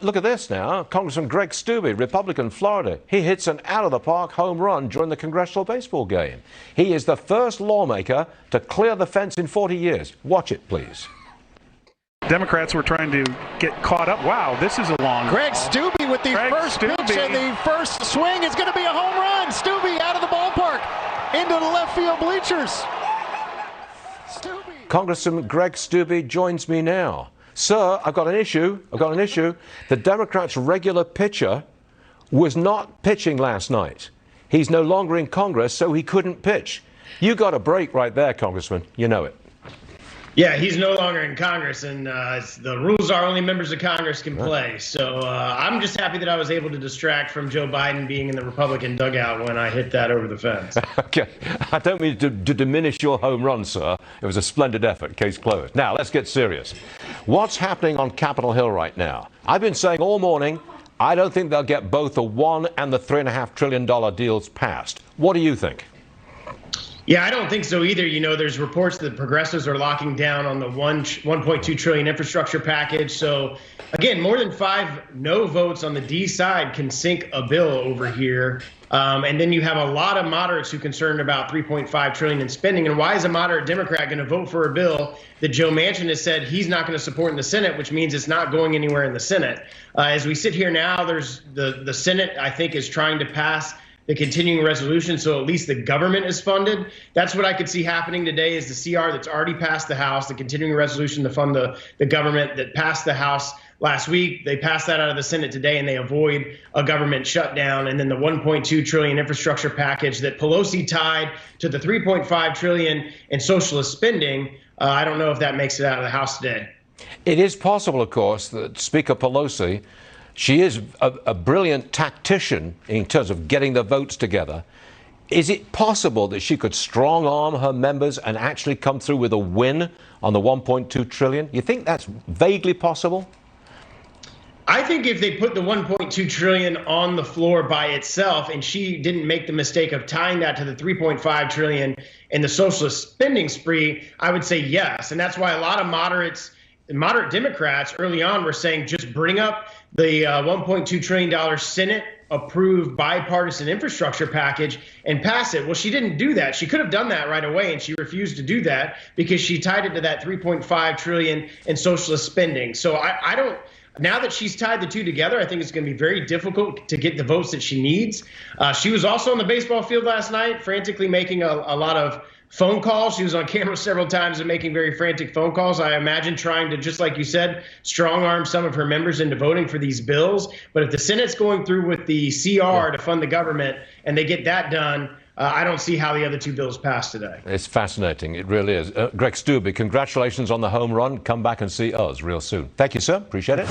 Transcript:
Look at this now. Congressman Greg Steube, Republican, Florida. He hits an out-of-the-park home run during the congressional baseball game. He is the first lawmaker to clear the fence in 40 years. Watch it, please. Democrats were trying to get caught up. Wow, this is a long Greg Steube with the first pitch and the first swing is going to be a home run. Steube out of the ballpark into the left field bleachers. Steube. Congressman Greg Steube joins me now. Sir, I've got an issue. The Democrats' regular pitcher was not pitching last night. He's no longer in Congress, so he couldn't pitch. You got a break right there, Congressman. You know it. Yeah, he's no longer in Congress, and the rules are only members of Congress can play. So I'm just happy that I was able to distract from Joe Biden being in the Republican dugout when I hit that over the fence. Okay, I don't mean to diminish your home run, sir. It was a splendid effort. Case closed. Now, let's get serious. What's happening on Capitol Hill right now? I've been saying all morning, I don't think they'll get both the $1 and the $3.5 trillion deals passed. What do you think? Yeah, I don't think so either. You know, there's reports that progressives are locking down on the $1.2 trillion infrastructure package. So, again, more than 5 no votes on the D side can sink a bill over here. And then you have a lot of moderates who are concerned about $3.5 trillion in spending. And why is a moderate Democrat going to vote for a bill that Joe Manchin has said he's not going to support in the Senate, which means it's not going anywhere in the Senate? As we sit here now, there's the Senate, I think, is trying to pass the continuing resolution, so at least the government is funded. That's what I could see happening today is the CR that's already passed the House, the continuing resolution to fund the government that passed the House last week. They passed that out of the Senate today, and they avoid a government shutdown. And then the $1.2 trillion infrastructure package that Pelosi tied to the $3.5 trillion in socialist spending, I don't know if that makes it out of the House today. It is possible, of course, that Speaker Pelosi, she is a brilliant tactician in terms of getting the votes together. Is it possible that she could strong-arm her members and actually come through with a win on the $1.2 trillion? You think that's vaguely possible? I think if they put the $1.2 trillion on the floor by itself and she didn't make the mistake of tying that to the $3.5 trillion in the socialist spending spree, I would say yes. And that's why a lot of moderate Democrats early on were saying just bring up the $1.2 trillion Senate-approved bipartisan infrastructure package and pass it. Well, she didn't do that. She could have done that right away, and she refused to do that because she tied it to that $3.5 trillion in socialist spending. So I don't. Now that she's tied the two together, I think it's going to be very difficult to get the votes that she needs. She was also on the baseball field last night, frantically making a lot of phone calls. She was on camera several times and making very frantic phone calls. I imagine trying to, just like you said, strong arm some of her members into voting for these bills. But if the Senate's going through with the CR to fund the government and they get that done, I don't see how the other 2 bills pass today. It's fascinating. It really is. Greg Steube, congratulations on the home run. Come back and see us real soon. Thank you, sir. Appreciate it.